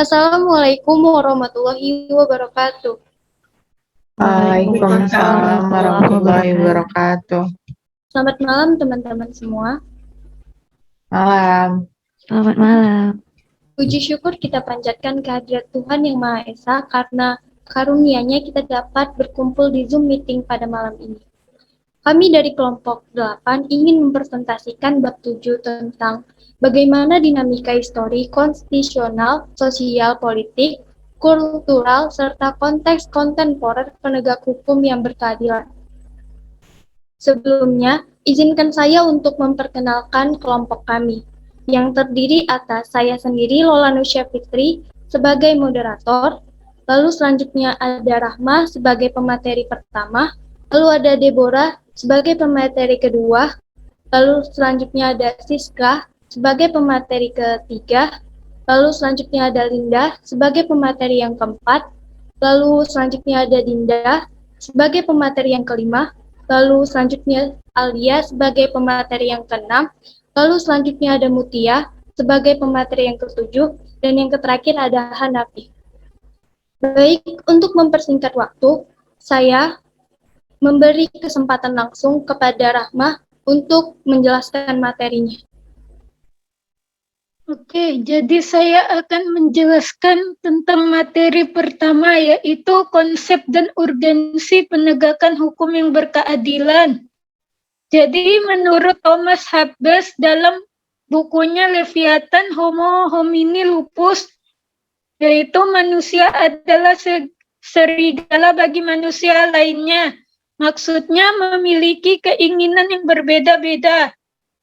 Assalamualaikum warahmatullahi wabarakatuh. Waalaikumsalam warahmatullahi wabarakatuh. Selamat malam teman-teman semua. Malam. Selamat malam. Puji syukur kita panjatkan kehadirat Tuhan Yang Maha Esa karena karunia-Nya kita dapat berkumpul di Zoom meeting pada malam ini. Kami dari kelompok 8 ingin mempresentasikan bab 7 tentang bagaimana dinamika histori, konstitusional, sosial, politik, kultural, serta konteks kontemporer penegak hukum yang berkeadilan. Sebelumnya, izinkan saya untuk memperkenalkan kelompok kami, yang terdiri atas saya sendiri, Lola Nusya Fitri, sebagai moderator, lalu selanjutnya ada Rahma sebagai pemateri pertama, lalu ada Deborah sebagai pemateri kedua, lalu selanjutnya ada Siska sebagai pemateri ketiga, lalu selanjutnya ada Linda sebagai pemateri yang keempat, lalu selanjutnya ada Dinda sebagai pemateri yang kelima, lalu selanjutnya Alia sebagai pemateri yang keenam, lalu selanjutnya ada Mutia sebagai pemateri yang ketujuh, dan yang terakhir ada Hanafi. Baik, untuk mempersingkat waktu, saya memberi kesempatan langsung kepada Rahma untuk menjelaskan materinya. Oke, jadi saya akan menjelaskan tentang materi pertama, yaitu konsep dan urgensi penegakan hukum yang berkeadilan. Jadi menurut Thomas Hobbes dalam bukunya Leviathan Homo homini lupus, yaitu manusia adalah serigala bagi manusia lainnya. Maksudnya memiliki keinginan yang berbeda-beda.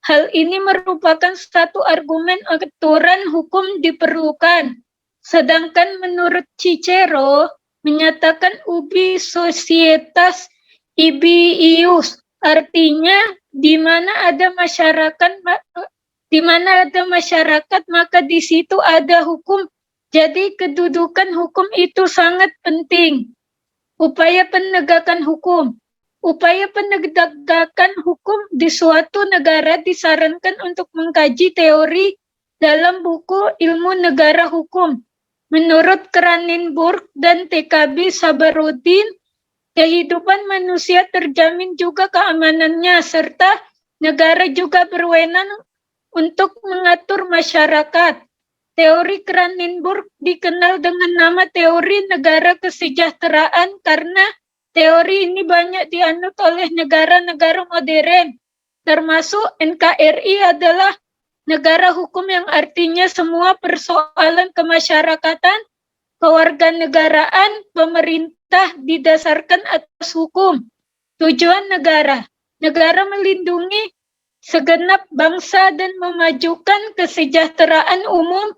Hal ini merupakan satu argumen aturan hukum diperlukan. Sedangkan menurut Cicero menyatakan ubi societas ibi ius, artinya di mana ada masyarakat maka di situ ada hukum. Jadi kedudukan hukum itu sangat penting. Upaya penegakan hukum. Upaya penegakan hukum di suatu negara disarankan untuk mengkaji teori dalam buku Ilmu Negara Hukum. Menurut Cranenburg dan TKB Sabarudin, kehidupan manusia terjamin juga keamanannya, serta negara juga berwenang untuk mengatur masyarakat. Teori Cranenburg dikenal dengan nama teori negara kesejahteraan karena teori ini banyak dianut oleh negara-negara modern, termasuk NKRI adalah negara hukum yang artinya semua persoalan kemasyarakatan, kewarganegaraan, pemerintah didasarkan atas hukum. Tujuan negara melindungi segenap bangsa dan memajukan kesejahteraan umum,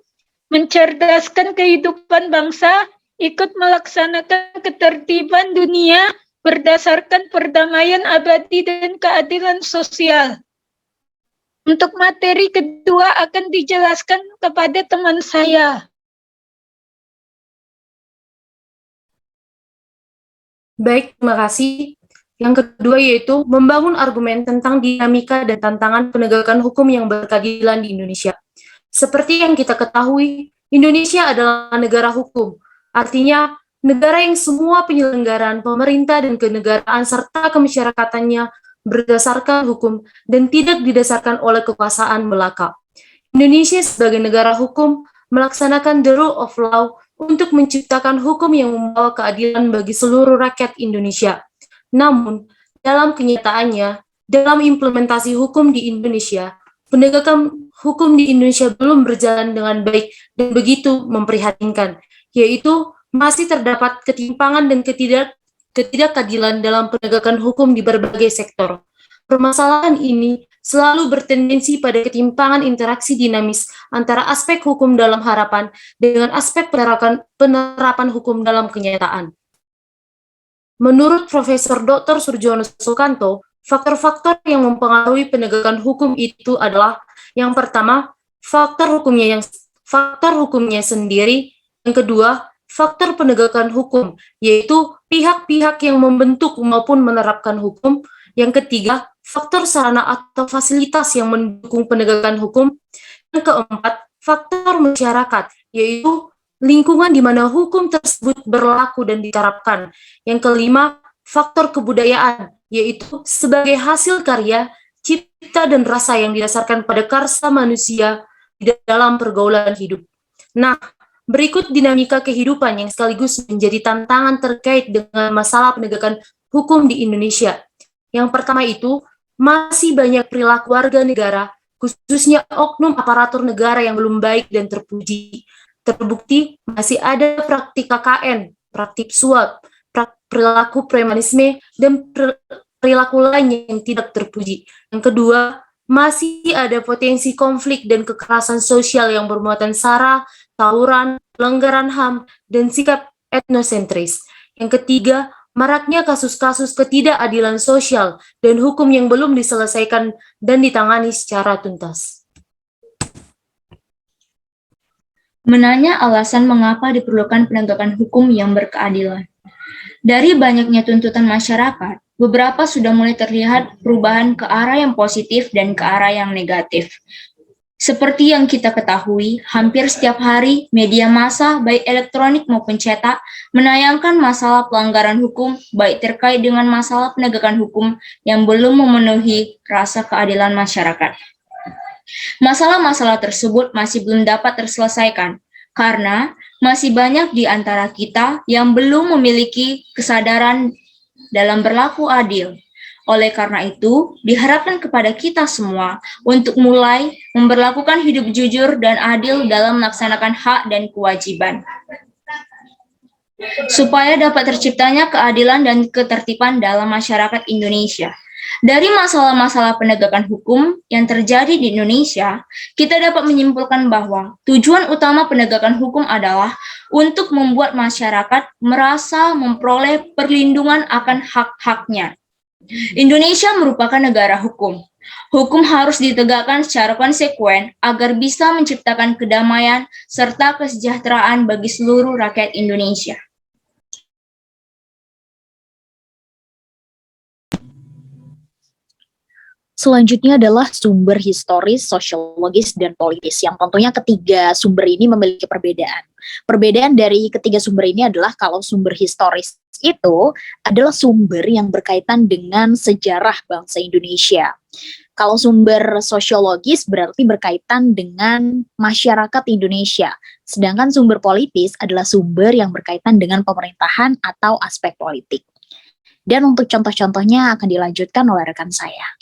mencerdaskan kehidupan bangsa, ikut melaksanakan ketertiban dunia berdasarkan perdamaian abadi dan keadilan sosial. Untuk materi kedua akan dijelaskan kepada teman saya. Baik, terima kasih. Yang kedua yaitu membangun argumen tentang dinamika dan tantangan penegakan hukum yang berkeadilan di Indonesia. Seperti yang kita ketahui, Indonesia adalah negara hukum. Artinya, negara yang semua penyelenggaraan pemerintah dan kenegaraan serta kemasyarakatannya berdasarkan hukum dan tidak didasarkan oleh kekuasaan belaka. Indonesia sebagai negara hukum melaksanakan the rule of law untuk menciptakan hukum yang membawa keadilan bagi seluruh rakyat Indonesia. Namun, dalam kenyataannya, dalam implementasi hukum di Indonesia, penegakan hukum di Indonesia belum berjalan dengan baik dan begitu memprihatinkan, yaitu masih terdapat ketimpangan dan ketidakadilan dalam penegakan hukum di berbagai sektor. Permasalahan ini selalu bertendensi pada ketimpangan interaksi dinamis antara aspek hukum dalam harapan dengan aspek penerapan hukum dalam kenyataan. Menurut Profesor Dr. Surjono Sukanto, faktor-faktor yang mempengaruhi penegakan hukum itu adalah yang pertama, faktor hukumnya sendiri, yang kedua, faktor penegakan hukum, yaitu pihak-pihak yang membentuk maupun menerapkan hukum, yang ketiga, faktor sarana atau fasilitas yang mendukung penegakan hukum, yang keempat, faktor masyarakat, yaitu lingkungan di mana hukum tersebut berlaku dan diterapkan. Yang kelima, faktor kebudayaan, yaitu sebagai hasil karya, cipta dan rasa yang didasarkan pada karsa manusia di dalam pergaulan hidup. Nah, berikut dinamika kehidupan yang sekaligus menjadi tantangan terkait dengan masalah penegakan hukum di Indonesia. Yang pertama itu, masih banyak perilaku warga negara, khususnya oknum aparatur negara yang belum baik dan terpuji. Terbukti masih ada praktik KKN, praktik suap, perilaku premanisme, dan perilaku lain yang tidak terpuji. Yang kedua, masih ada potensi konflik dan kekerasan sosial yang bermuatan sara, tawuran, pelanggaran HAM, dan sikap etnosentris. Yang ketiga, maraknya kasus-kasus ketidakadilan sosial dan hukum yang belum diselesaikan dan ditangani secara tuntas. Menanya alasan mengapa diperlukan penegakan hukum yang berkeadilan. Dari banyaknya tuntutan masyarakat, beberapa sudah mulai terlihat perubahan ke arah yang positif dan ke arah yang negatif. Seperti yang kita ketahui, hampir setiap hari media massa, baik elektronik maupun cetak, menayangkan masalah pelanggaran hukum, baik terkait dengan masalah penegakan hukum yang belum memenuhi rasa keadilan masyarakat. Masalah-masalah tersebut masih belum dapat terselesaikan, karena masih banyak di antara kita yang belum memiliki kesadaran dalam berlaku adil. Oleh karena itu, diharapkan kepada kita semua untuk mulai memberlakukan hidup jujur dan adil dalam melaksanakan hak dan kewajiban. Supaya dapat terciptanya keadilan dan ketertiban dalam masyarakat Indonesia. Dari masalah-masalah penegakan hukum yang terjadi di Indonesia, kita dapat menyimpulkan bahwa tujuan utama penegakan hukum adalah untuk membuat masyarakat merasa memperoleh perlindungan akan hak-haknya. Indonesia merupakan negara hukum. Hukum harus ditegakkan secara konsekuen agar bisa menciptakan kedamaian serta kesejahteraan bagi seluruh rakyat Indonesia. Selanjutnya adalah sumber historis, sosiologis, dan politis, yang tentunya ketiga sumber ini memiliki perbedaan. Perbedaan dari ketiga sumber ini adalah kalau sumber historis itu adalah sumber yang berkaitan dengan sejarah bangsa Indonesia. Kalau sumber sosiologis berarti berkaitan dengan masyarakat Indonesia. Sedangkan sumber politis adalah sumber yang berkaitan dengan pemerintahan atau aspek politik. Dan untuk contoh-contohnya akan dilanjutkan oleh rekan saya.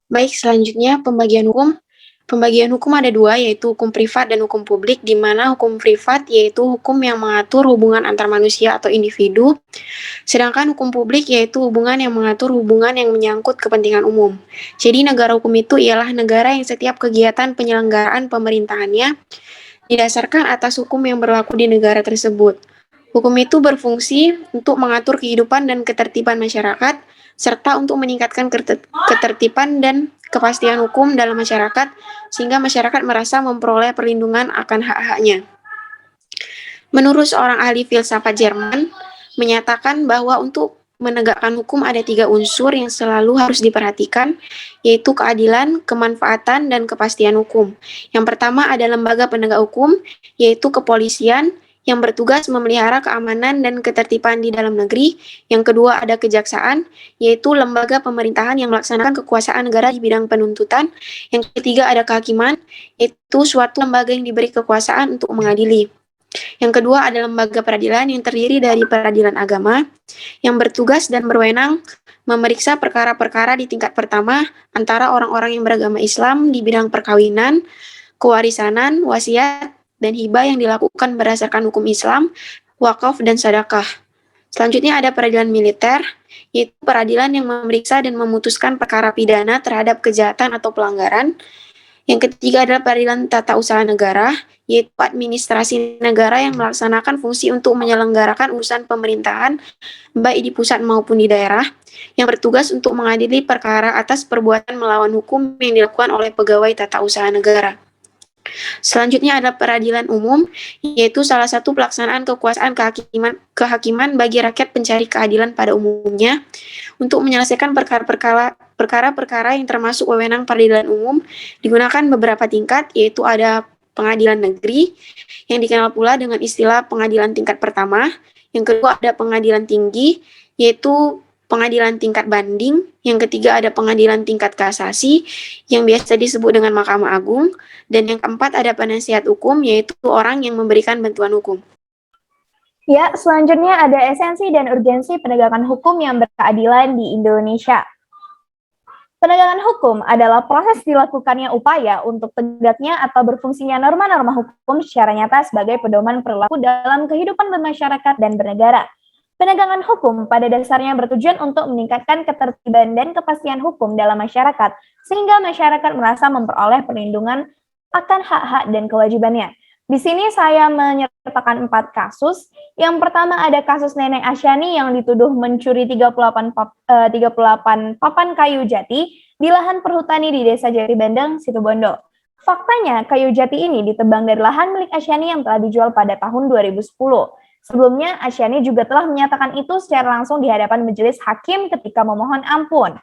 Baik, selanjutnya pembagian hukum. Pembagian hukum ada dua, yaitu hukum privat dan hukum publik, di mana hukum privat yaitu hukum yang mengatur hubungan antar manusia atau individu, sedangkan hukum publik yaitu hubungan yang mengatur hubungan yang menyangkut kepentingan umum. Jadi negara hukum itu ialah negara yang setiap kegiatan penyelenggaraan pemerintahannya didasarkan atas hukum yang berlaku di negara tersebut. Hukum itu berfungsi untuk mengatur kehidupan dan ketertiban masyarakat, serta untuk meningkatkan ketertiban dan kepastian hukum dalam masyarakat, sehingga masyarakat merasa memperoleh perlindungan akan hak-haknya. Menurut seorang ahli filsafat Jerman, menyatakan bahwa untuk menegakkan hukum ada 3 unsur yang selalu harus diperhatikan, yaitu keadilan, kemanfaatan, dan kepastian hukum. Yang pertama ada lembaga penegak hukum, yaitu kepolisian, yang bertugas memelihara keamanan dan ketertiban di dalam negeri. Yang kedua ada kejaksaan, yaitu lembaga pemerintahan yang melaksanakan kekuasaan negara di bidang penuntutan. Yang ketiga ada kehakiman, yaitu suatu lembaga yang diberi kekuasaan untuk mengadili. Yang kedua ada lembaga peradilan yang terdiri dari peradilan agama, yang bertugas dan berwenang memeriksa perkara-perkara di tingkat pertama antara orang-orang yang beragama Islam di bidang perkawinan, kewarisanan, wasiat, dan hibah yang dilakukan berdasarkan hukum Islam, wakaf, dan sedekah. Selanjutnya ada peradilan militer, yaitu peradilan yang memeriksa dan memutuskan perkara pidana terhadap kejahatan atau pelanggaran. Yang ketiga adalah peradilan tata usaha negara, yaitu administrasi negara yang melaksanakan fungsi untuk menyelenggarakan urusan pemerintahan, baik di pusat maupun di daerah, yang bertugas untuk mengadili perkara atas perbuatan melawan hukum yang dilakukan oleh pegawai tata usaha negara. Selanjutnya ada peradilan umum, yaitu salah satu pelaksanaan kekuasaan kehakiman bagi rakyat pencari keadilan pada umumnya untuk menyelesaikan perkara-perkara yang termasuk wewenang peradilan umum digunakan beberapa tingkat, yaitu ada pengadilan negeri, yang dikenal pula dengan istilah pengadilan tingkat pertama. Yang kedua ada pengadilan tinggi, yaitu pengadilan tingkat banding. Yang ketiga ada pengadilan tingkat kasasi, yang biasa disebut dengan Mahkamah Agung. Dan yang keempat ada penasihat hukum, yaitu orang yang memberikan bantuan hukum. Ya, selanjutnya ada esensi dan urgensi penegakan hukum yang berkeadilan di Indonesia. Penegakan hukum adalah proses dilakukannya upaya untuk tegaknya atau berfungsinya norma-norma hukum secara nyata sebagai pedoman perilaku dalam kehidupan bermasyarakat dan bernegara. Penegakan hukum pada dasarnya bertujuan untuk meningkatkan ketertiban dan kepastian hukum dalam masyarakat, sehingga masyarakat merasa memperoleh perlindungan akan hak-hak dan kewajibannya. Di sini saya menyertakan 4 kasus. Yang pertama ada kasus Nenek Asyani yang dituduh mencuri 38 papan kayu jati di lahan perhutani di Desa Jati Bandeng, Situbondo. Faktanya, kayu jati ini ditebang dari lahan milik Asyani yang telah dijual pada tahun 2010. Sebelumnya, Asyani juga telah menyatakan itu secara langsung di hadapan majelis hakim ketika memohon ampun.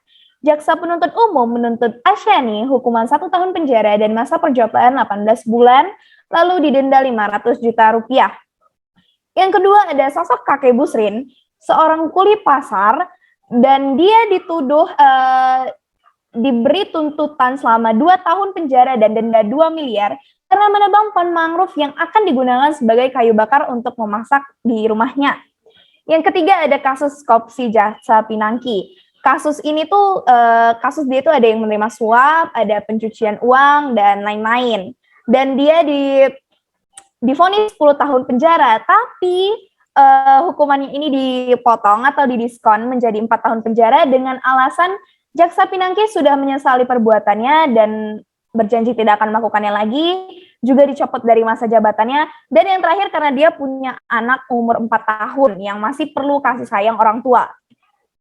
Jaksa penuntut umum menuntut Asyani hukuman 1 tahun penjara dan masa percobaan 18 bulan, lalu didenda 500 juta rupiah. Yang kedua ada sosok kakek Busrin, seorang kuli pasar, dan dia dituduh diberi tuntutan selama 2 tahun penjara dan denda 2 miliar karena menebang pohon mangrove yang akan digunakan sebagai kayu bakar untuk memasak di rumahnya. Yang ketiga ada kasus korupsi Jaksa Pinangki. Kasus ini tuh, kasus dia tuh ada yang menerima suap, ada pencucian uang, dan lain-lain. Dan dia divonis 10 tahun penjara, tapi hukumannya ini dipotong atau didiskon menjadi 4 tahun penjara dengan alasan Jaksa Pinangki sudah menyesali perbuatannya dan berjanji tidak akan melakukannya lagi, juga dicopot dari masa jabatannya, dan yang terakhir karena dia punya anak umur 4 tahun yang masih perlu kasih sayang orang tua.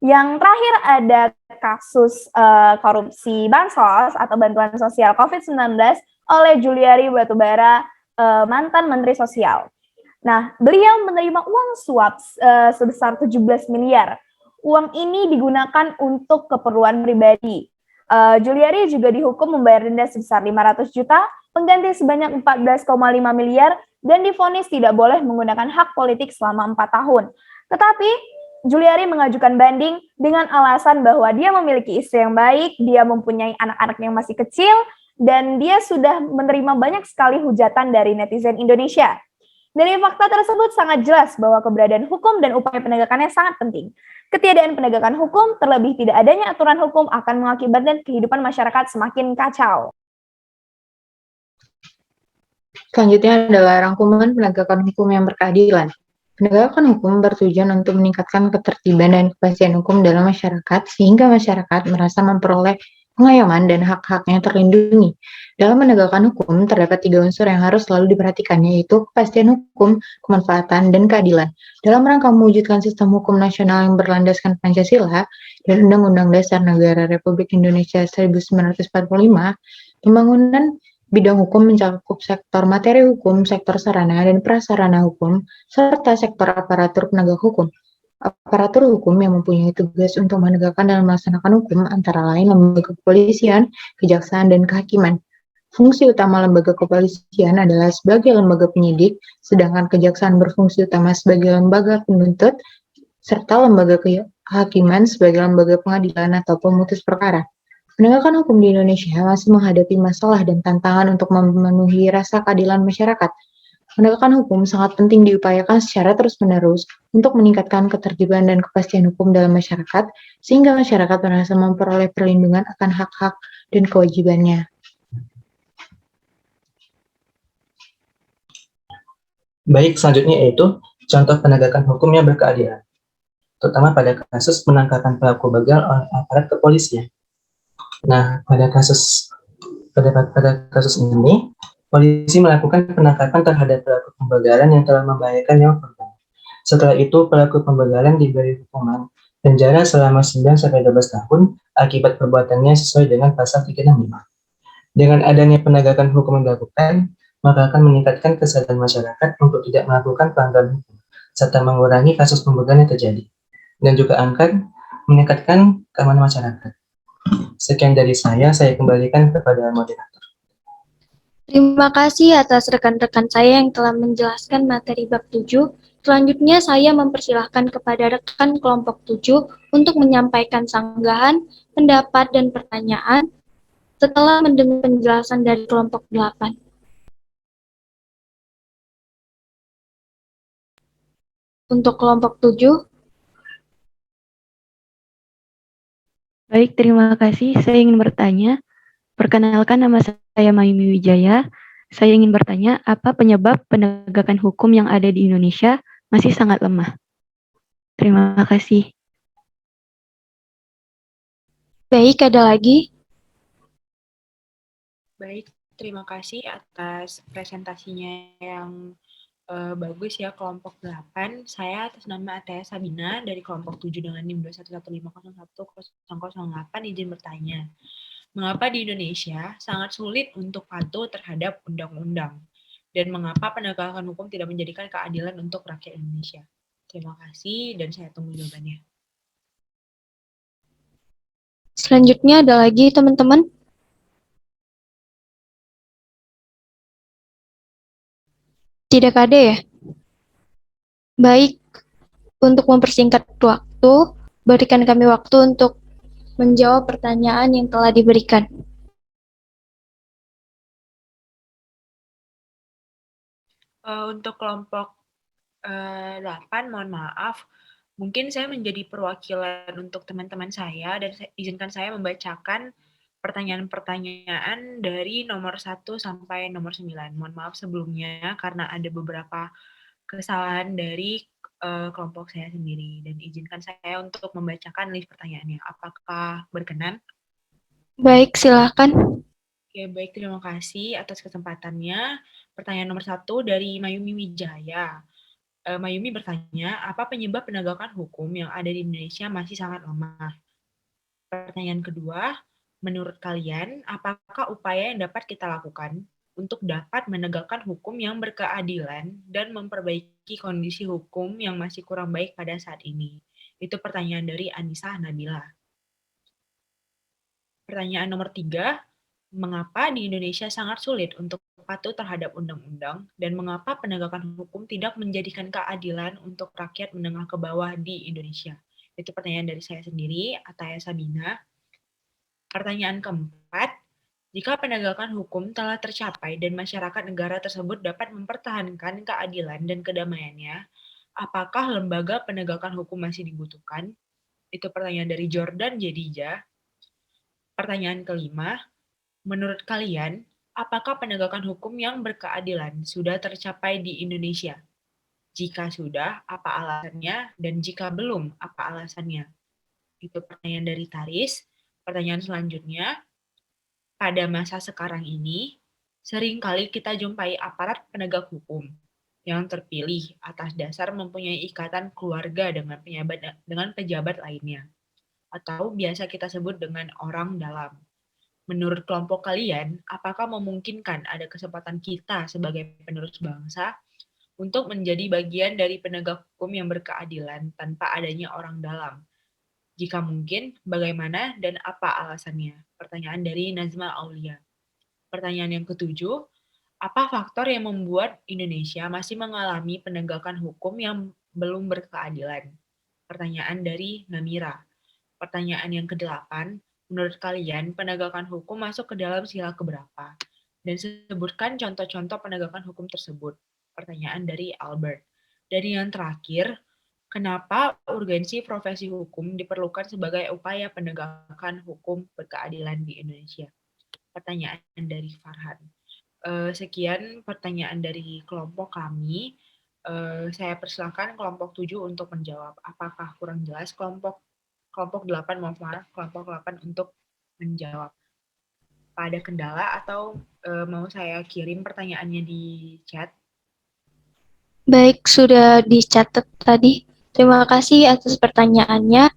Yang terakhir ada kasus korupsi bansos atau bantuan sosial COVID-19 oleh Juliari Batubara, mantan Menteri Sosial. Nah, beliau menerima uang suap sebesar 17 miliar. Uang ini digunakan untuk keperluan pribadi. Juliari juga dihukum membayar denda sebesar 500 juta, pengganti sebanyak 14,5 miliar, dan divonis tidak boleh menggunakan hak politik selama 4 tahun. Tetapi, Juliari mengajukan banding dengan alasan bahwa dia memiliki istri yang baik, dia mempunyai anak-anak yang masih kecil, dan dia sudah menerima banyak sekali hujatan dari netizen Indonesia. Dari fakta tersebut sangat jelas bahwa keberadaan hukum dan upaya penegakannya sangat penting. Ketiadaan penegakan hukum, terlebih tidak adanya aturan hukum akan mengakibatkan kehidupan masyarakat semakin kacau. Selanjutnya adalah rangkuman penegakan hukum yang berkeadilan. Penegakan hukum bertujuan untuk meningkatkan ketertiban dan kepastian hukum dalam masyarakat sehingga masyarakat merasa memperoleh pengayoman dan hak-haknya terlindungi. Dalam menegakkan hukum, terdapat 3 unsur yang harus selalu diperhatikan, yaitu kepastian hukum, kemanfaatan, dan keadilan. Dalam rangka mewujudkan sistem hukum nasional yang berlandaskan Pancasila dan Undang-Undang Dasar Negara Republik Indonesia 1945, pembangunan bidang hukum mencakup sektor materi hukum, sektor sarana dan prasarana hukum, serta sektor aparatur penegak hukum. Aparatur hukum yang mempunyai tugas untuk menegakkan dan melaksanakan hukum antara lain lembaga kepolisian, kejaksaan, dan kehakiman. Fungsi utama lembaga kepolisian adalah sebagai lembaga penyidik, sedangkan kejaksaan berfungsi utama sebagai lembaga penuntut, serta lembaga kehakiman sebagai lembaga pengadilan atau pemutus perkara. Penegakan hukum di Indonesia masih menghadapi masalah dan tantangan untuk memenuhi rasa keadilan masyarakat. Penegakan hukum sangat penting diupayakan secara terus-menerus untuk meningkatkan ketertiban dan kepastian hukum dalam masyarakat, sehingga masyarakat merasa memperoleh perlindungan akan hak-hak dan kewajibannya. Baik, selanjutnya yaitu contoh penegakan hukum yang berkeadilan, terutama pada kasus penangkapan pelaku begal oleh aparat kepolisian. Nah, pada kasus ini, polisi melakukan penangkapan terhadap pelaku pembegalan yang telah membahayakan nyawa korban. Setelah itu, pelaku pembegalan diberi hukuman penjara selama 9-12 tahun akibat perbuatannya sesuai dengan pasal 365. Dengan adanya penegakan hukum yang dilakukan, maka akan meningkatkan kesadaran masyarakat untuk tidak melakukan pelanggaran hukum, serta mengurangi kasus pembegalan yang terjadi, dan juga akan meningkatkan keamanan masyarakat. Sekian dari saya kembalikan kepada moderator. Terima kasih atas rekan-rekan saya yang telah menjelaskan materi bab 7. Selanjutnya saya mempersilahkan kepada rekan kelompok 7 untuk menyampaikan sanggahan, pendapat, dan pertanyaan setelah mendengar penjelasan dari kelompok 8. Untuk kelompok 7, Baik, terima kasih. Saya ingin bertanya. Perkenalkan, nama saya Mayumi Wijaya. Saya ingin bertanya, apa penyebab penegakan hukum yang ada di Indonesia masih sangat lemah? Terima kasih. baik, ada lagi? Baik, terima kasih atas presentasinya yang bagus ya kelompok 8. Saya atas nama Atea Sabina dari kelompok 7 dengan NIM 211501008 izin bertanya. Mengapa di Indonesia sangat sulit untuk patuh terhadap undang-undang? Dan mengapa penegakan hukum tidak menjadikan keadilan untuk rakyat Indonesia? Terima kasih dan saya tunggu jawabannya. Selanjutnya ada lagi teman-teman? Tidak ada ya? Baik, untuk mempersingkat waktu, berikan kami waktu untuk menjawab pertanyaan yang telah diberikan. Untuk kelompok 8, mohon maaf, mungkin saya menjadi perwakilan untuk teman-teman saya dan izinkan saya membacakan pertanyaan-pertanyaan dari nomor 1 sampai nomor 9. Mohon maaf sebelumnya karena ada beberapa kesalahan dari kelompok saya sendiri dan izinkan saya untuk membacakan list pertanyaannya. Apakah berkenan? Baik, silakan. Oke, baik, terima kasih atas kesempatannya. Pertanyaan nomor 1 dari Mayumi Wijaya. Mayumi bertanya, apa penyebab penegakan hukum yang ada di Indonesia masih sangat lemah? Pertanyaan kedua, menurut kalian, apakah upaya yang dapat kita lakukan untuk dapat menegakkan hukum yang berkeadilan dan memperbaiki kondisi hukum yang masih kurang baik pada saat ini? Itu pertanyaan dari Anissa Nabila. Pertanyaan nomor 3, mengapa di Indonesia sangat sulit untuk patuh terhadap undang-undang dan mengapa penegakan hukum tidak menjadikan keadilan untuk rakyat menengah ke bawah di Indonesia? Itu pertanyaan dari saya sendiri, Ataya Sabina. Pertanyaan keempat, jika penegakan hukum telah tercapai dan masyarakat negara tersebut dapat mempertahankan keadilan dan kedamaiannya, apakah lembaga penegakan hukum masih dibutuhkan? Itu pertanyaan dari Jordan Jedija. Pertanyaan kelima, menurut kalian, apakah penegakan hukum yang berkeadilan sudah tercapai di Indonesia? Jika sudah, apa alasannya? Dan jika belum, apa alasannya? Itu pertanyaan dari Taris. Pertanyaan selanjutnya, pada masa sekarang ini, seringkali kita jumpai aparat penegak hukum yang terpilih atas dasar mempunyai ikatan keluarga dengan pejabat lainnya, atau biasa kita sebut dengan orang dalam. Menurut kelompok kalian, apakah memungkinkan ada kesempatan kita sebagai penerus bangsa untuk menjadi bagian dari penegak hukum yang berkeadilan tanpa adanya orang dalam? Jika mungkin, bagaimana dan apa alasannya? Pertanyaan dari Nazma Aulia. Pertanyaan yang ketujuh, apa faktor yang membuat Indonesia masih mengalami penegakan hukum yang belum berkeadilan? Pertanyaan dari Namira. Pertanyaan yang kedelapan, menurut kalian penegakan hukum masuk ke dalam sila keberapa? Dan sebutkan contoh-contoh penegakan hukum tersebut. Pertanyaan dari Albert. Dan yang terakhir, kenapa urgensi profesi hukum diperlukan sebagai upaya penegakan hukum berkeadilan di Indonesia? Pertanyaan dari Farhan. Sekian pertanyaan dari kelompok kami. Saya persilakan kelompok 7 untuk menjawab. Apakah kurang jelas kelompok 8, mohon maaf, kelompok 8 untuk menjawab. Ada kendala atau mau saya kirim pertanyaannya di chat? Baik, sudah dicatat tadi. Terima kasih atas pertanyaannya.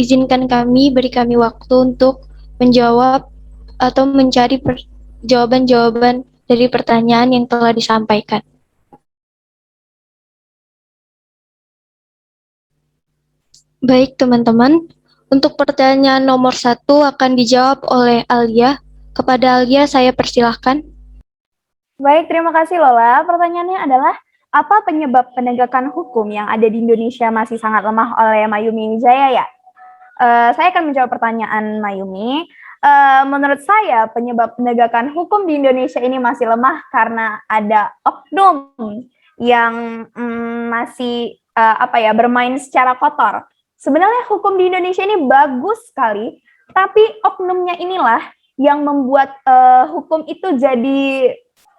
Izinkan beri kami waktu untuk menjawab atau mencari jawaban-jawaban dari pertanyaan yang telah disampaikan. Baik, teman-teman. Untuk pertanyaan nomor 1 akan dijawab oleh Alia. Kepada Alia, saya persilahkan. Baik, terima kasih Lola. Pertanyaannya adalah, apa penyebab penegakan hukum yang ada di Indonesia masih sangat lemah oleh Mayumi Wijaya ya? Saya akan menjawab pertanyaan Mayumi. Menurut saya penyebab penegakan hukum di Indonesia ini masih lemah karena ada oknum yang masih bermain secara kotor. Sebenarnya hukum di Indonesia ini bagus sekali, tapi oknumnya inilah yang membuat hukum itu jadi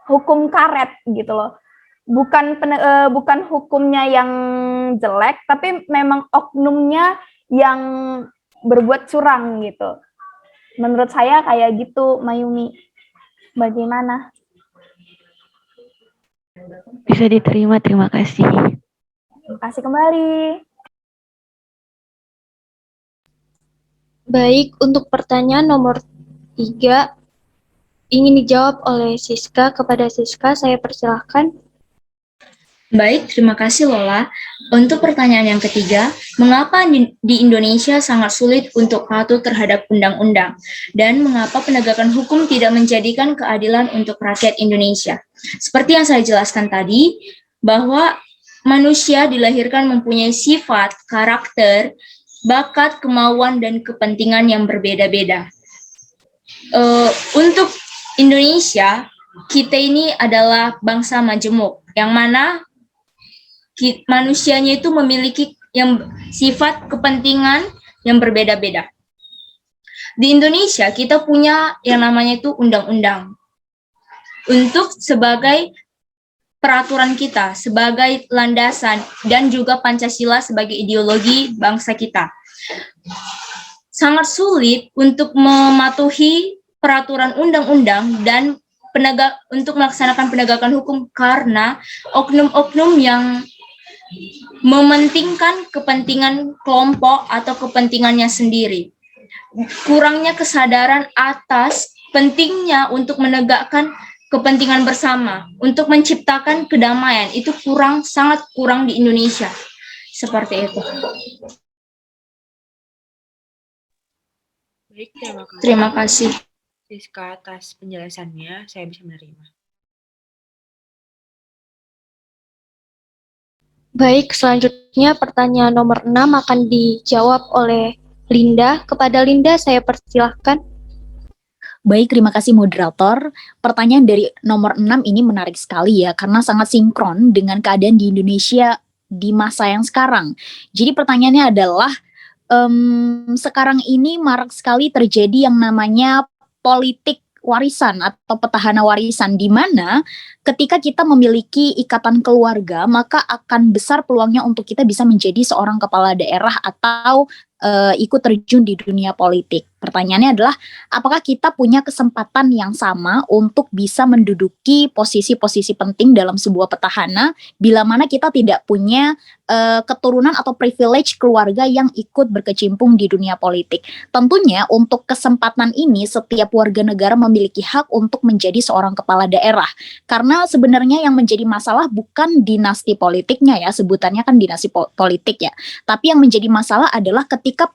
hukum karet gitu loh. Bukan hukumnya yang jelek, tapi memang oknumnya yang berbuat curang gitu. Menurut saya kayak gitu, Mayumi. Bagaimana? Bisa diterima, terima kasih. Terima kasih kembali. Baik, untuk pertanyaan nomor 3, ingin dijawab oleh Siska. Kepada Siska, saya persilahkan. Baik, terima kasih Lola. Untuk pertanyaan yang ketiga, mengapa di Indonesia sangat sulit untuk patuh terhadap undang-undang? Dan mengapa penegakan hukum tidak menjadikan keadilan untuk rakyat Indonesia? Seperti yang saya jelaskan tadi, bahwa manusia dilahirkan mempunyai sifat, karakter, bakat, kemauan, dan kepentingan yang berbeda-beda. Untuk Indonesia, kita ini adalah bangsa majemuk, yang mana manusianya itu memiliki sifat kepentingan yang berbeda-beda. Di Indonesia kita punya yang namanya itu undang-undang untuk sebagai peraturan kita, sebagai landasan, dan juga Pancasila sebagai ideologi bangsa kita. Sangat sulit untuk mematuhi peraturan undang-undang dan untuk melaksanakan penegakan hukum karena oknum-oknum yang mementingkan kepentingan kelompok atau kepentingannya sendiri. Kurangnya kesadaran atas pentingnya untuk menegakkan kepentingan bersama, untuk menciptakan kedamaian, itu sangat kurang di Indonesia. Seperti itu. Baik, terima kasih. Terima kasih. Siska atas penjelasannya, saya bisa menerima. Baik, selanjutnya pertanyaan nomor 6 akan dijawab oleh Linda. Kepada Linda, saya persilahkan. Baik, terima kasih moderator. Pertanyaan dari nomor 6 ini menarik sekali ya, karena sangat sinkron dengan keadaan di Indonesia di masa yang sekarang. Jadi pertanyaannya adalah, sekarang ini marak sekali terjadi yang namanya politik warisan atau petahana warisan, di mana ketika kita memiliki ikatan keluarga, maka akan besar peluangnya untuk kita bisa menjadi seorang kepala daerah atau ikut terjun di dunia politik. Pertanyaannya adalah, apakah kita punya kesempatan yang sama untuk bisa menduduki posisi-posisi penting dalam sebuah petahana, bila mana kita tidak punya keturunan atau privilege keluarga yang ikut berkecimpung di dunia politik. Tentunya untuk kesempatan ini, setiap warga negara memiliki hak untuk menjadi seorang kepala daerah. Karena sebenarnya yang menjadi masalah bukan dinasti politiknya ya, sebutannya kan dinasti politik ya. Tapi yang menjadi masalah adalah ketika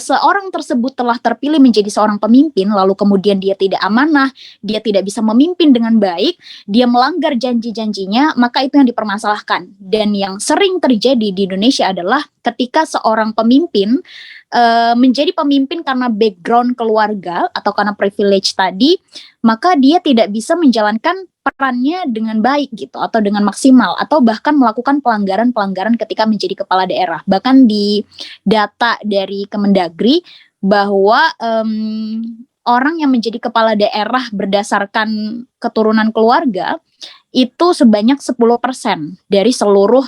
seorang tersebut telah terpilih menjadi seorang pemimpin, lalu kemudian dia tidak amanah, dia tidak bisa memimpin dengan baik, dia melanggar janji-janjinya, maka itu yang dipermasalahkan. Dan yang sering terjadi di Indonesia adalah ketika seorang pemimpin menjadi pemimpin karena background keluarga atau karena privilege tadi, maka dia tidak bisa menjalankan perannya dengan baik gitu, atau dengan maksimal, atau bahkan melakukan pelanggaran-pelanggaran ketika menjadi kepala daerah. Bahkan di data dari Kemendagri bahwa orang yang menjadi kepala daerah berdasarkan keturunan keluarga itu sebanyak 10% dari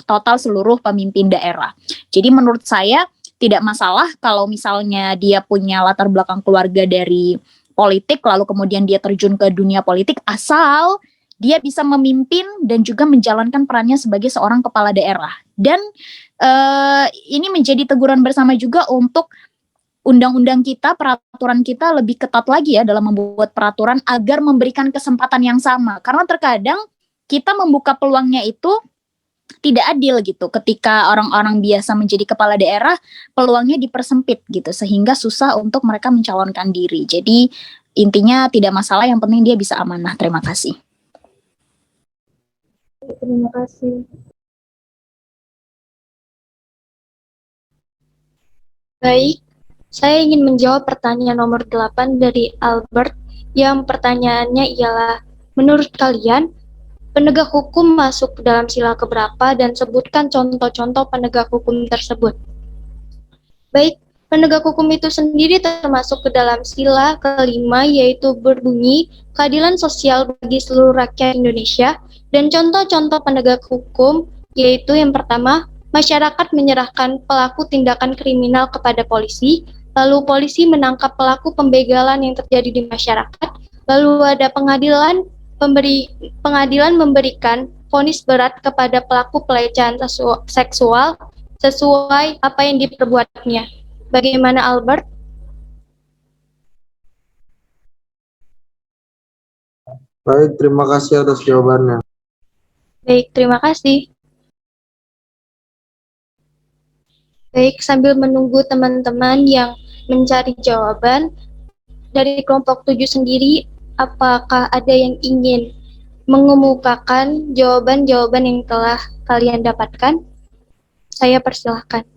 total seluruh pemimpin daerah. Jadi menurut saya tidak masalah kalau misalnya dia punya latar belakang keluarga dari politik, lalu kemudian dia terjun ke dunia politik, asal dia bisa memimpin dan juga menjalankan perannya sebagai seorang kepala daerah. Dan ini menjadi teguran bersama juga untuk undang-undang kita, peraturan kita lebih ketat lagi ya dalam membuat peraturan agar memberikan kesempatan yang sama. Karena terkadang kita membuka peluangnya itu tidak adil gitu, ketika orang-orang biasa menjadi kepala daerah peluangnya dipersempit gitu, sehingga susah untuk mereka mencalonkan diri. Jadi intinya tidak masalah, yang penting dia bisa amanah. Terima kasih. Terima kasih. Baik, saya ingin menjawab pertanyaan nomor 8 dari Albert yang pertanyaannya ialah, menurut kalian, penegak hukum masuk ke dalam sila keberapa dan sebutkan contoh-contoh penegak hukum tersebut. Baik, penegak hukum itu sendiri termasuk ke dalam sila kelima yaitu berbunyi keadilan sosial bagi seluruh rakyat Indonesia dan contoh-contoh penegak hukum yaitu yang pertama, masyarakat menyerahkan pelaku tindakan kriminal kepada polisi, lalu polisi menangkap pelaku pembegalan yang terjadi di masyarakat, lalu ada pengadilan memberikan vonis berat kepada pelaku pelecehan seksual sesuai apa yang diperbuatnya. Bagaimana Albert? Baik, terima kasih atas jawabannya. Baik, terima kasih. Baik, sambil menunggu teman-teman yang mencari jawaban, dari kelompok 7 sendiri, apakah ada yang ingin mengemukakan jawaban-jawaban yang telah kalian dapatkan? Saya persilahkan.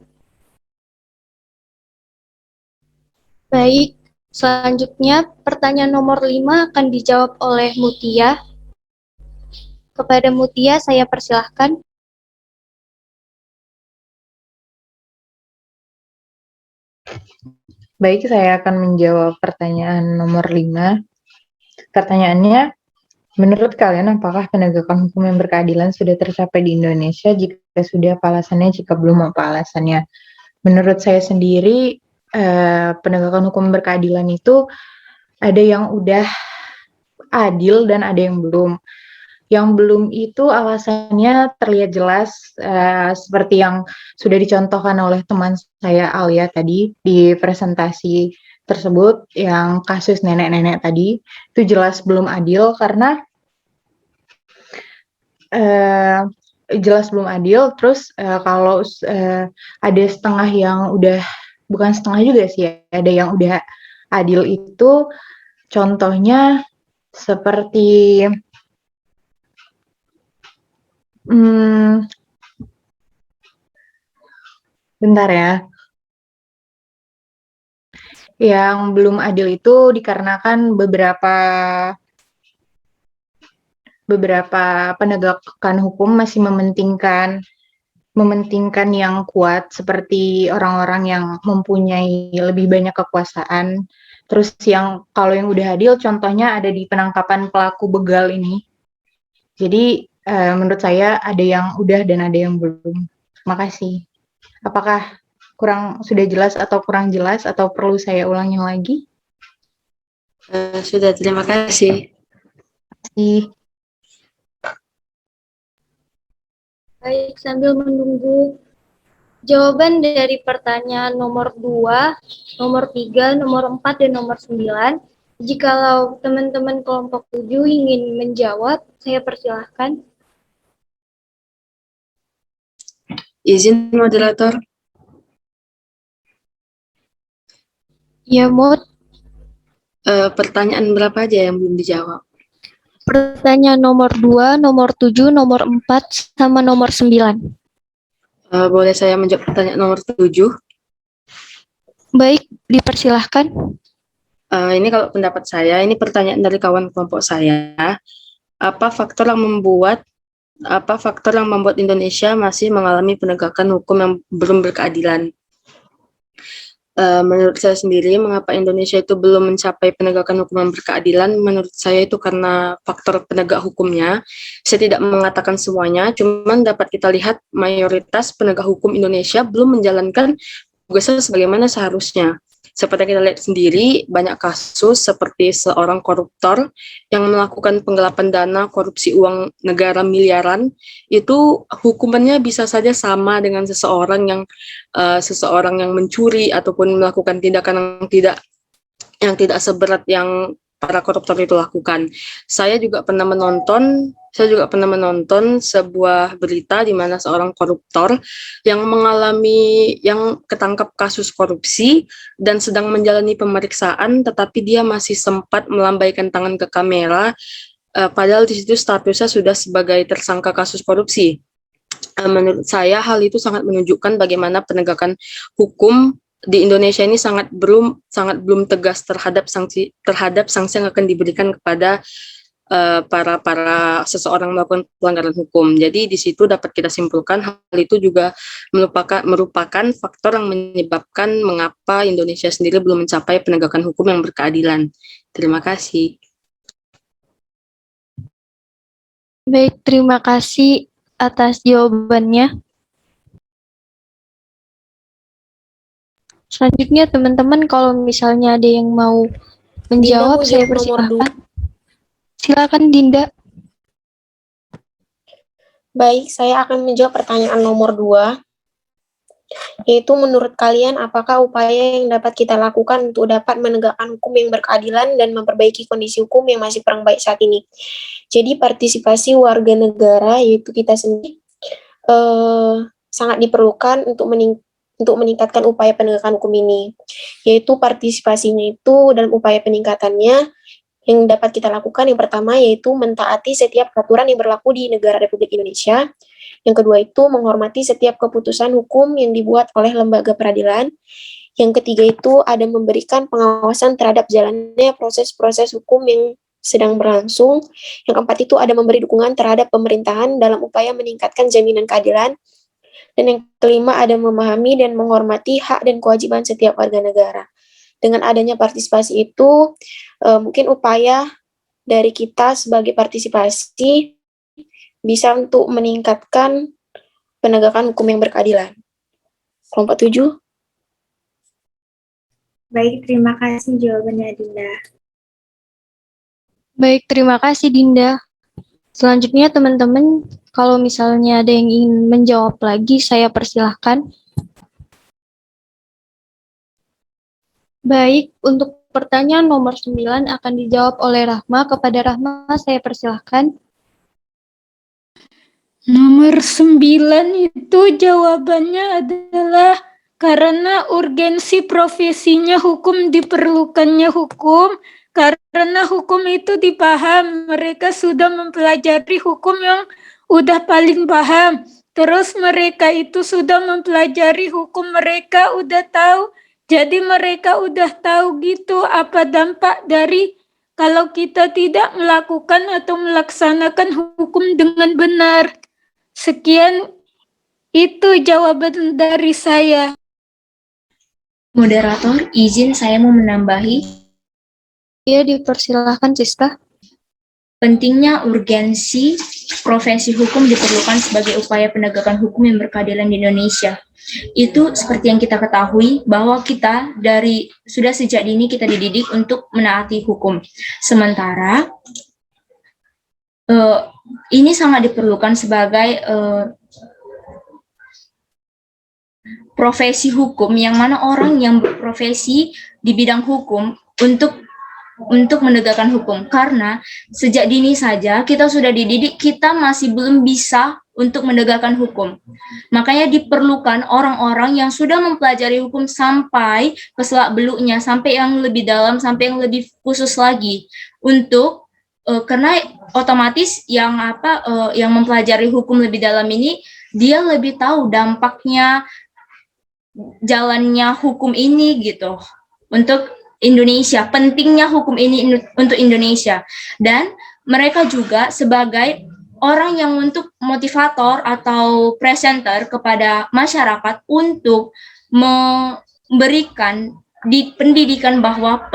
Baik, selanjutnya pertanyaan nomor 5 akan dijawab oleh Mutia. Kepada Mutia, saya persilahkan. Baik, saya akan menjawab pertanyaan nomor 5. Pertanyaannya, menurut kalian apakah penegakan hukum yang berkeadilan sudah tercapai di Indonesia? Jika sudah, apa alasannya? Jika belum, apa alasannya? Menurut saya sendiri, penegakan hukum berkeadilan itu ada yang udah adil dan ada yang belum. Yang belum itu alasannya terlihat jelas, seperti yang sudah dicontohkan oleh teman saya Alia tadi di presentasi tersebut, yang kasus nenek-nenek tadi, itu jelas belum adil karena jelas belum adil. Terus kalau ada setengah yang udah, bukan setengah juga sih, ada yang udah adil itu, contohnya seperti bentar ya. Yang belum adil itu dikarenakan beberapa penegakan hukum masih mementingkan yang kuat, seperti orang-orang yang mempunyai lebih banyak kekuasaan. Terus kalau yang udah adil, contohnya ada di penangkapan pelaku begal ini. Jadi menurut saya ada yang udah dan ada yang belum. Makasih. Apakah sudah jelas atau kurang jelas atau perlu saya ulangi lagi? Sudah, terima kasih. Baik, sambil menunggu jawaban dari pertanyaan nomor 2, nomor 3, nomor 4, dan nomor 9, jikalau teman-teman kelompok 7 ingin menjawab, saya persilahkan. Izin moderator. Ya, Mod. Pertanyaan berapa aja yang belum dijawab? Pertanyaan nomor 2, nomor 7, nomor 4, sama nomor 9. Boleh saya menjawab pertanyaan nomor 7? Baik, dipersilahkan. Ini kalau pendapat saya, ini pertanyaan dari kawan kelompok saya. Apa faktor yang membuat Indonesia masih mengalami penegakan hukum yang belum berkeadilan? Menurut saya sendiri, mengapa Indonesia itu belum mencapai penegakan hukum yang berkeadilan? Menurut saya itu karena faktor penegak hukumnya. Saya tidak mengatakan semuanya, cuman dapat kita lihat mayoritas penegak hukum Indonesia belum menjalankan tugasnya sebagaimana seharusnya. Seperti kita lihat sendiri, banyak kasus seperti seorang koruptor yang melakukan penggelapan dana, korupsi uang negara miliaran, itu hukumannya bisa saja sama dengan seseorang yang mencuri ataupun melakukan tindakan yang tidak seberat yang para koruptor itu lakukan. Saya juga pernah menonton sebuah berita di mana seorang koruptor yang ketangkap kasus korupsi dan sedang menjalani pemeriksaan, tetapi dia masih sempat melambaikan tangan ke kamera padahal di situ statusnya sudah sebagai tersangka kasus korupsi. Menurut saya hal itu sangat menunjukkan bagaimana penegakan hukum di Indonesia ini sangat belum tegas terhadap sanksi yang akan diberikan kepada para seseorang melakukan pelanggaran hukum. Jadi di situ dapat kita simpulkan hal itu juga merupakan faktor yang menyebabkan mengapa Indonesia sendiri belum mencapai penegakan hukum yang berkeadilan. Terima kasih. Baik, terima kasih atas jawabannya. Selanjutnya teman-teman kalau misalnya ada yang mau menjawab, saya persilahkan. Silakan Dinda. Baik, saya akan menjawab pertanyaan nomor 2, yaitu menurut kalian apakah upaya yang dapat kita lakukan untuk dapat menegakkan hukum yang berkeadilan dan memperbaiki kondisi hukum yang masih kurang baik saat ini. Jadi partisipasi warga negara, yaitu kita sendiri, sangat diperlukan untuk meningkatkan upaya penegakan hukum ini, yaitu partisipasinya itu dalam upaya peningkatannya yang dapat kita lakukan yang pertama yaitu mentaati setiap peraturan yang berlaku di negara Republik Indonesia. Yang kedua itu menghormati setiap keputusan hukum yang dibuat oleh lembaga peradilan. Yang ketiga itu ada memberikan pengawasan terhadap jalannya proses-proses hukum yang sedang berlangsung. Yang keempat itu ada memberi dukungan terhadap pemerintahan dalam upaya meningkatkan jaminan keadilan. Dan yang kelima ada memahami dan menghormati hak dan kewajiban setiap warga negara. Dengan adanya partisipasi itu, mungkin upaya dari kita sebagai partisipasi bisa untuk meningkatkan penegakan hukum yang berkeadilan. Kelompok 7. Baik, terima kasih jawabannya Dinda. Baik, terima kasih Dinda. Selanjutnya teman-teman, kalau misalnya ada yang ingin menjawab lagi, saya persilahkan. Baik, untuk pertanyaan nomor 9 akan dijawab oleh Rahma. Kepada Rahma, saya persilahkan. Nomor 9 itu jawabannya adalah karena urgensi profesinya hukum, diperlukannya hukum, karena hukum itu dipaham, mereka sudah mempelajari hukum yang udah paling paham. Terus mereka itu sudah mempelajari hukum, mereka udah tahu. Jadi mereka udah tahu gitu apa dampak dari kalau kita tidak melakukan atau melaksanakan hukum dengan benar. Sekian itu jawaban dari saya. Moderator, izin saya mau menambahi. Ya, dipersilahkan Siska. Pentingnya urgensi profesi hukum diperlukan sebagai upaya penegakan hukum yang berkeadilan di Indonesia. Itu seperti yang kita ketahui bahwa kita sudah sejak dini kita dididik untuk menaati hukum. Sementara ini sangat diperlukan sebagai profesi hukum, yang mana orang yang berprofesi di bidang hukum untuk menegakkan hukum, karena sejak dini saja kita sudah dididik, kita masih belum bisa untuk menegakkan hukum. Makanya diperlukan orang-orang yang sudah mempelajari hukum sampai ke selak-beluknya, sampai yang lebih dalam, sampai yang lebih khusus lagi, untuk karena otomatis yang mempelajari hukum lebih dalam ini, dia lebih tahu dampaknya jalannya hukum ini gitu untuk Indonesia, pentingnya hukum ini untuk Indonesia. Dan mereka juga sebagai orang yang untuk motivator atau presenter kepada masyarakat untuk memberikan di pendidikan bahwa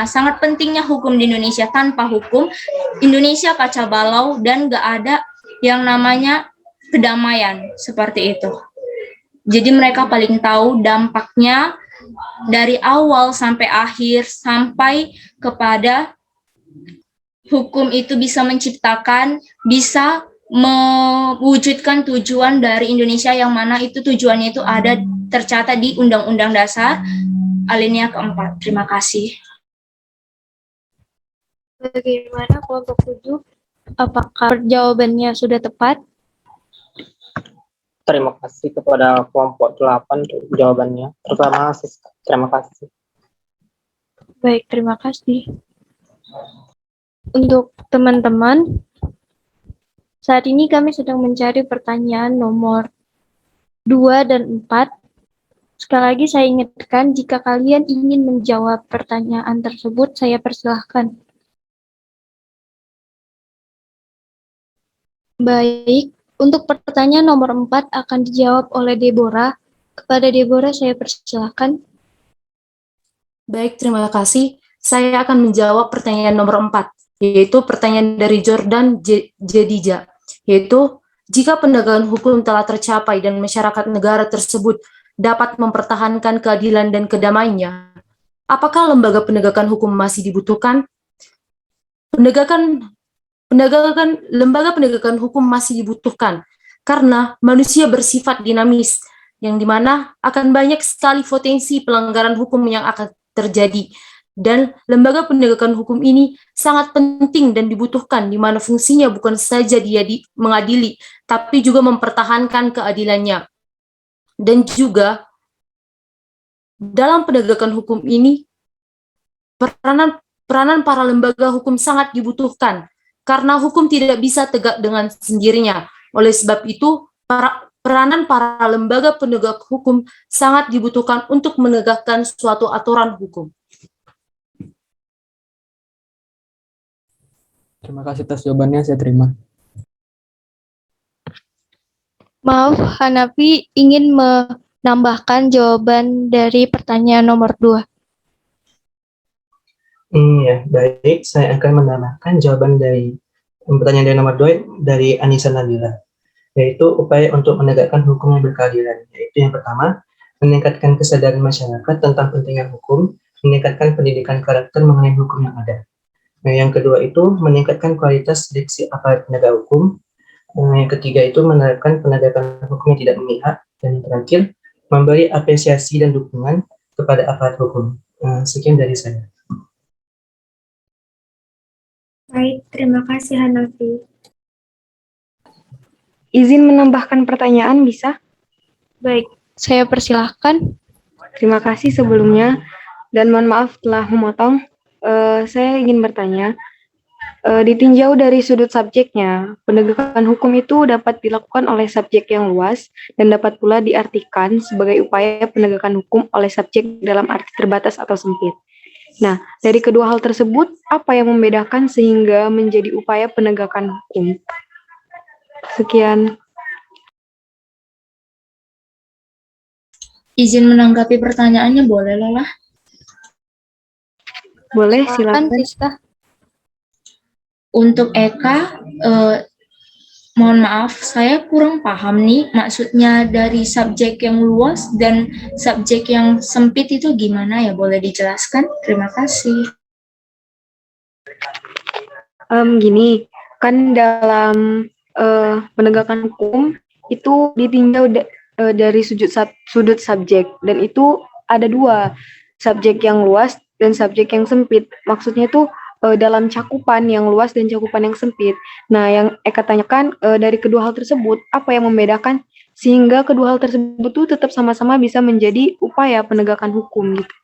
sangat pentingnya hukum di Indonesia. Tanpa hukum, Indonesia kacau balau dan gak ada yang namanya kedamaian seperti itu. Jadi mereka paling tahu dampaknya dari awal sampai akhir, sampai kepada hukum itu bisa menciptakan, bisa mewujudkan tujuan dari Indonesia, yang mana itu tujuannya itu ada tercatat di Undang-Undang Dasar alinea keempat. Terima kasih. Bagaimana kelompok 7? Apakah jawabannya sudah tepat? Terima kasih kepada kelompok 8 untuk jawabannya. Terima kasih. Baik, terima kasih. Untuk teman-teman, saat ini kami sedang mencari pertanyaan nomor 2 dan 4. Sekali lagi saya ingatkan, jika kalian ingin menjawab pertanyaan tersebut, saya persilahkan. Baik, untuk pertanyaan nomor 4 akan dijawab oleh Deborah. Kepada Deborah, saya persilahkan. Baik, terima kasih. Saya akan menjawab pertanyaan nomor 4, yaitu pertanyaan dari Jordan Jedija, yaitu jika penegakan hukum telah tercapai dan masyarakat negara tersebut dapat mempertahankan keadilan dan kedamaiannya, apakah lembaga penegakan hukum masih dibutuhkan? Lembaga penegakan hukum masih dibutuhkan karena manusia bersifat dinamis, yang dimana akan banyak sekali potensi pelanggaran hukum yang akan terjadi, dan lembaga penegakan hukum ini sangat penting dan dibutuhkan, di mana fungsinya bukan saja dia mengadili, tapi juga mempertahankan keadilannya. Dan juga dalam penegakan hukum ini peranan para lembaga hukum sangat dibutuhkan karena hukum tidak bisa tegak dengan sendirinya. Oleh sebab itu, peranan para lembaga penegak hukum sangat dibutuhkan untuk menegakkan suatu aturan hukum. Terima kasih atas jawabannya, saya terima. Maaf, Hanafi ingin menambahkan jawaban dari pertanyaan nomor 2. Ya, baik. Saya akan menambahkan jawaban dari pertanyaan dari nomor 2 dari Anissa Nabila, yaitu upaya untuk menegakkan hukum yang berkeadilan. Yaitu yang pertama, meningkatkan kesadaran masyarakat tentang pentingnya hukum, meningkatkan pendidikan karakter mengenai hukum yang ada. Nah, yang kedua itu meningkatkan kualitas diksi aparat penegak hukum. Yang ketiga itu menerapkan penegakan hukum yang tidak memihak. Dan yang terakhir, memberi apresiasi dan dukungan kepada aparat hukum. Sekian dari saya. Baik, terima kasih Hanafi. Izin menambahkan pertanyaan bisa? Baik, saya persilahkan. Terima kasih sebelumnya dan mohon maaf telah memotong. Saya ingin bertanya, ditinjau dari sudut subjeknya, penegakan hukum itu dapat dilakukan oleh subjek yang luas dan dapat pula diartikan sebagai upaya penegakan hukum oleh subjek dalam arti terbatas atau sempit. Nah, dari kedua hal tersebut, apa yang membedakan sehingga menjadi upaya penegakan hukum? Sekian. Izin menanggapi pertanyaannya boleh, Lola? Boleh, silakan. Untuk Eka, mohon maaf, saya kurang paham nih maksudnya dari subjek yang luas dan subjek yang sempit itu gimana ya? Boleh dijelaskan? Terima kasih. Gini, kan dalam penegakan hukum itu ditinjau dari sudut subjek, dan itu ada dua, subjek yang luas dan subjek yang sempit. Maksudnya itu dalam cakupan yang luas dan cakupan yang sempit. Nah, yang Eka tanyakan dari kedua hal tersebut, apa yang membedakan sehingga kedua hal tersebut itu tetap sama-sama bisa menjadi upaya penegakan hukum gitu.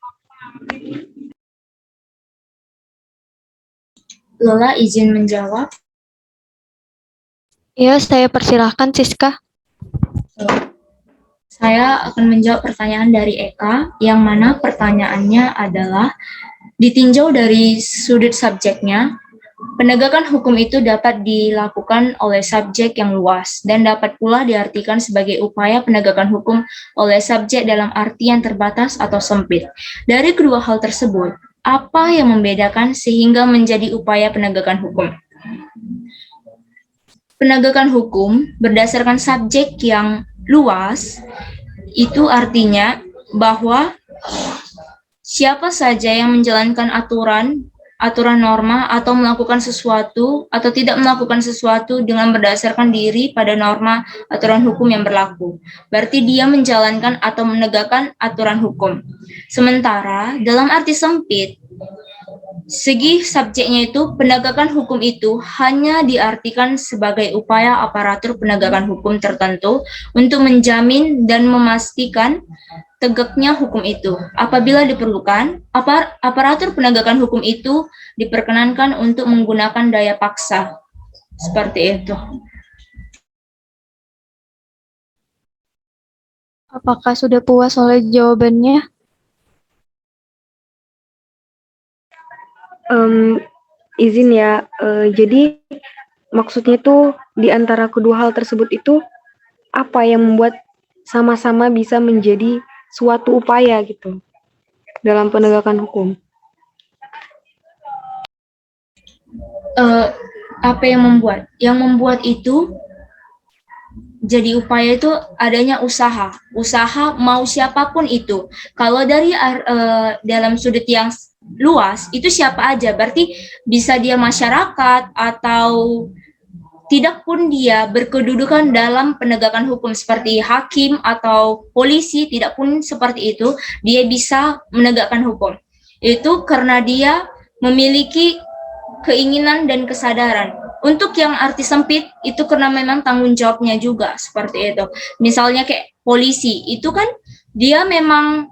Lola izin menjawab. Ya, saya persilahkan Siska. Saya akan menjawab pertanyaan dari Eka, yang mana pertanyaannya adalah ditinjau dari sudut subjeknya, penegakan hukum itu dapat dilakukan oleh subjek yang luas dan dapat pula diartikan sebagai upaya penegakan hukum oleh subjek dalam arti yang terbatas atau sempit. Dari kedua hal tersebut, apa yang membedakan sehingga menjadi upaya penegakan hukum? Penegakan hukum berdasarkan subjek yang luas, itu artinya bahwa siapa saja yang menjalankan aturan norma atau melakukan sesuatu atau tidak melakukan sesuatu dengan berdasarkan diri pada norma aturan hukum yang berlaku. Berarti dia menjalankan atau menegakkan aturan hukum. Sementara dalam arti sempit, Segi subjeknya itu, penegakan hukum itu hanya diartikan sebagai upaya aparatur penegakan hukum tertentu untuk menjamin dan memastikan tegaknya hukum itu. Apabila diperlukan, aparatur penegakan hukum itu diperkenankan untuk menggunakan daya paksa. Seperti itu. Apakah sudah puas oleh jawabannya? Izin ya, jadi maksudnya itu di antara kedua hal tersebut itu apa yang membuat sama-sama bisa menjadi suatu upaya gitu dalam penegakan hukum? Apa yang membuat? Yang membuat itu jadi upaya itu adanya usaha mau siapapun itu. Kalau dari dalam sudut yang luas itu siapa aja, berarti bisa dia masyarakat atau tidak pun dia berkedudukan dalam penegakan hukum seperti hakim atau polisi, tidak pun seperti itu, dia bisa menegakkan hukum. Itu karena dia memiliki keinginan dan kesadaran. Untuk yang arti sempit itu karena memang tanggung jawabnya juga seperti itu. Misalnya kayak polisi, itu kan dia memang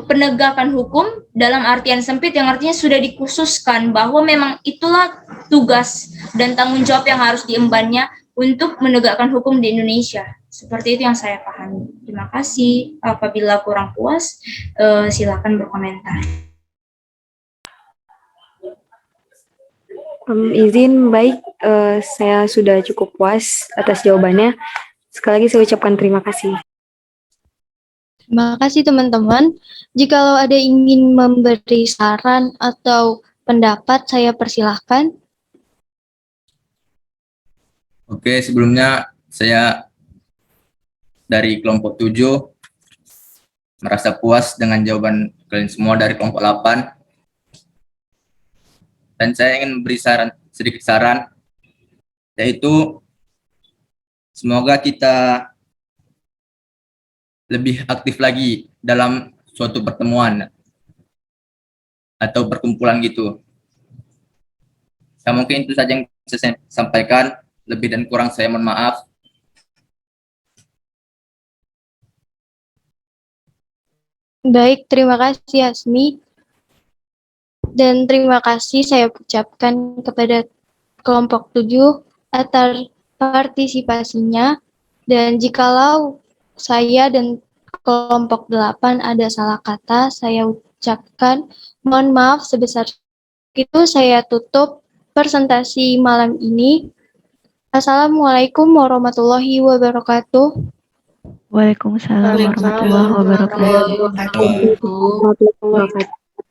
penegakan hukum dalam artian sempit yang artinya sudah dikhususkan bahwa memang itulah tugas dan tanggung jawab yang harus diembannya untuk menegakkan hukum di Indonesia. Seperti itu yang saya pahami. Terima kasih. Apabila kurang puas, silakan berkomentar. Izin, baik, saya sudah cukup puas atas jawabannya. Sekali lagi saya ucapkan terima kasih. Terima kasih teman-teman. Jikalau ada ingin memberi saran atau pendapat, saya persilahkan. Oke, sebelumnya saya dari kelompok 7 merasa puas dengan jawaban kalian semua dari kelompok 8. Dan saya ingin memberi sedikit saran, yaitu semoga kita lebih aktif lagi dalam suatu pertemuan atau perkumpulan gitu. Ya, mungkin itu saja yang saya sampaikan. Lebih dan kurang saya mohon maaf. Baik, terima kasih Asmi. Dan terima kasih saya ucapkan kepada kelompok 7 atas partisipasinya. Dan jikalau saya dan kelompok 8 ada salah kata, saya ucapkan mohon maaf sebesar itu. Saya tutup presentasi malam ini. Assalamualaikum warahmatullahi wabarakatuh. Waalaikumsalam warahmatullahi wabarakatuh.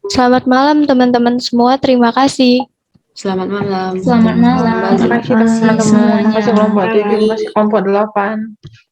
Selamat malam teman-teman semua, terima kasih. Selamat malam. Selamat malam. Terima kasih teman-teman. Terima kasih kelompok 7, terima kasih kelompok 8.